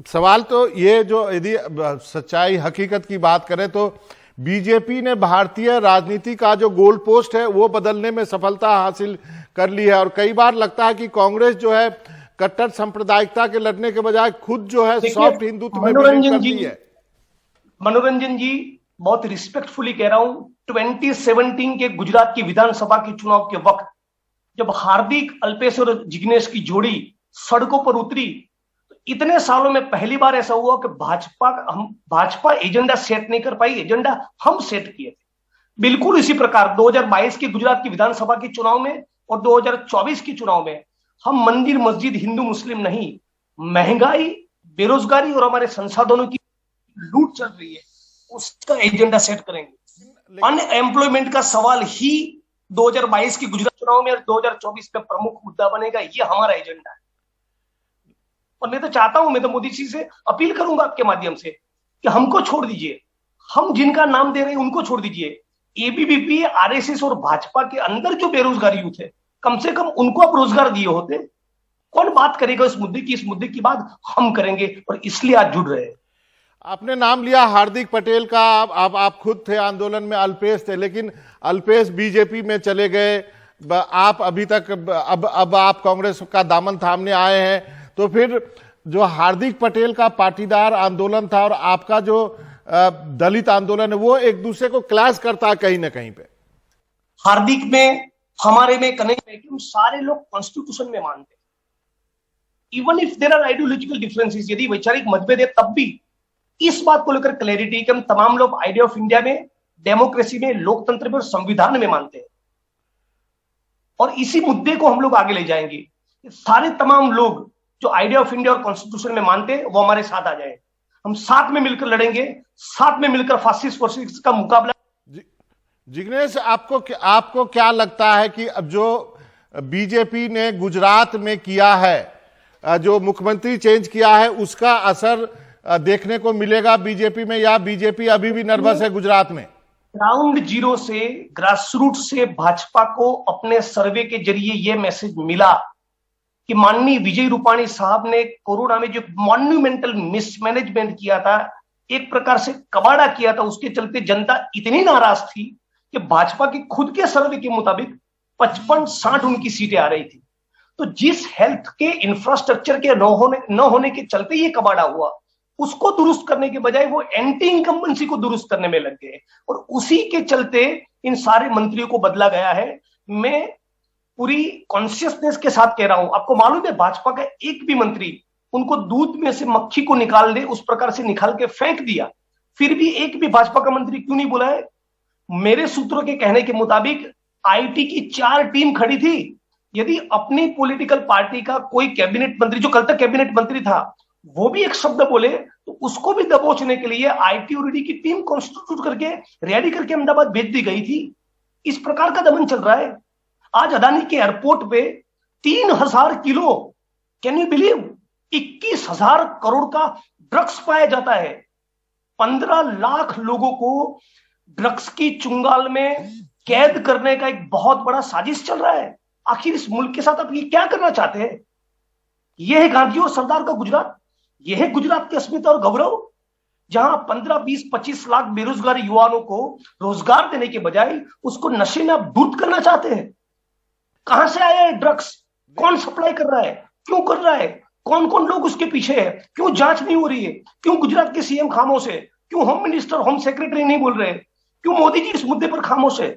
सवाल तो ये, जो यदि सच्चाई हकीकत की बात करें तो बीजेपी ने भारतीय राजनीति का जो गोल पोस्ट है वो बदलने में सफलता हासिल कर ली है। और कई बार लगता है कि कांग्रेस जो है कट्टर सांप्रदायिकता के लड़ने के बजाय खुद जो है सॉफ्ट हिंदुत्व में बिलीव करती है। मनोरंजन जी, बहुत रिस्पेक्टफुली कह रहा हूं, 2017 के गुजरात की विधानसभा के चुनाव के वक्त जब हार्दिक, अल्पेश और जिग्नेश की जोड़ी सड़कों पर उतरी, तो इतने सालों में पहली बार ऐसा हुआ कि भाजपा एजेंडा सेट नहीं कर पाई, एजेंडा हम सेट किए थे। बिल्कुल इसी प्रकार 2022 के गुजरात की विधानसभा के चुनाव में और 2024 के चुनाव में हम मंदिर मस्जिद हिंदू मुस्लिम नहीं, महंगाई, बेरोजगारी और हमारे संसाधनों की लूट चल रही है, उसका एजेंडा सेट करेंगे। अनएम्प्लॉयमेंट का सवाल ही 2022 के गुजरात चुनाव में और 2024 में प्रमुख मुद्दा बनेगा, ये हमारा एजेंडा है। और मैं तो चाहता हूं, मैं तो मोदी जी से अपील करूंगा आपके माध्यम से कि हमको छोड़ दीजिए, हम जिनका नाम दे रहे हैं उनको छोड़ दीजिए। एबीवीपी, आरएसएस और भाजपा के अंदर जो बेरोजगार यूथ है, कम से कम उनको आप रोजगार दिए होते। कौन बात करेगा इस मुद्दे की बात हम करेंगे, और इसलिए आज जुड़ रहे हैं। आपने नाम लिया हार्दिक पटेल का, आप खुद थे आंदोलन में, अल्पेश थे, लेकिन अल्पेश बीजेपी में चले गए, आप अभी तक अब आप कांग्रेस का दामन थामने आए हैं। तो फिर जो हार्दिक पटेल का पाटीदार आंदोलन था और आपका जो दलित आंदोलन है, वो एक दूसरे को क्लैश करता है कहीं ना कहीं पे। हार्दिक में, हमारे में कनेक्ट है कि हम सारे लोग कॉन्स्टिट्यूशन में मानते हैं। Even if there are ideological differences, यदि वैचारिक मतभेद है, तब भी इस बात को लेकर क्लैरिटी कि हम तमाम लोग आइडिया ऑफ इंडिया में, डेमोक्रेसी में, लोकतंत्र में और संविधान में मानते हैं, और इसी मुद्दे को हम लोग आगे ले जाएंगे। सारे तमाम लोग जो आइडिया ऑफ इंडिया और कॉन्स्टिट्यूशन में मानते हैं, वो हमारे साथ आ जाए। हम साथ में मिलकर लड़ेंगे, साथ में मिलकर फासिस्ट फोर्सेस का मुकाबला। जिग्नेश, आपको क्या लगता है कि अब जो बीजेपी ने गुजरात में किया है, जो मुख्यमंत्री चेंज किया है, उसका असर देखने को मिलेगा बीजेपी में, या बीजेपी अभी भी नर्वस है गुजरात में? ग्राउंड जीरो से, ग्रासरूट से भाजपा को अपने सर्वे के जरिए यह मैसेज मिला कि माननीय विजय रूपाणी साहब ने कोरोना में जो मॉन्यूमेंटल मिसमैनेजमेंट किया था, एक प्रकार से कबाड़ा किया था, उसके चलते जनता इतनी नाराज थी कि भाजपा के खुद के सर्वे के मुताबिक 55-60 उनकी सीटें आ रही थी। तो जिस हेल्थ के इंफ्रास्ट्रक्चर के न होने के चलते ये कबाड़ा हुआ, उसको दुरुस्त करने के बजाय वो एंटी इनकम्बेंसी को दुरुस्त करने में लग गए, और उसी के चलते इन सारे मंत्रियों को बदला गया है। मैं पूरी कॉन्शियसनेस के साथ कह रहा हूं, आपको मालूम है भाजपा का एक भी मंत्री, उनको दूध में से मक्खी को निकाल दे उस प्रकार से निकाल के फेंक दिया, फिर भी एक भी भाजपा का मंत्री क्यों नहीं बुलाए? मेरे सूत्रों के कहने के मुताबिक आईटी की 4 टीम खड़ी थी। यदि अपनी पॉलिटिकल पार्टी का कोई कैबिनेट मंत्री, जो कल तक कैबिनेट मंत्री था, वो भी एक शब्द बोले, तो उसको भी दबोचने के लिए आईटी और ईडी की टीम कॉन्स्टिट्यूट करके रेडी करके अहमदाबाद भेज दी गई थी। इस प्रकार का दमन चल रहा है। आज अदानी के एयरपोर्ट पे 3000 kilo, can you believe, 21,000 crore का ड्रग्स पाया जाता है। 15 लाख लोगों को ड्रग्स की चुंगाल में कैद करने का एक बहुत बड़ा साजिश चल रहा है। आखिर इस मुल्क के साथ आप ये क्या करना चाहते हैं? यह है गांधी और सरदार का गुजरात, यह है गुजरात की अस्मिता और गौरव, जहां 15, 20, 25 लाख बेरोजगार युवाओं को रोजगार देने के बजाय उसको नशे में आप धूत करना चाहते हैं। कहां से आया है ड्रग्स? कौन सप्लाई कर रहा है? क्यों कर रहा है? कौन कौन लोग उसके पीछे है? क्यों जांच नहीं हो रही है? क्यों गुजरात के सीएम खामोश है? क्यों होम मिनिस्टर, होम सेक्रेटरी नहीं बोल रहे? क्यों मोदी जी इस मुद्दे पर खामोश है?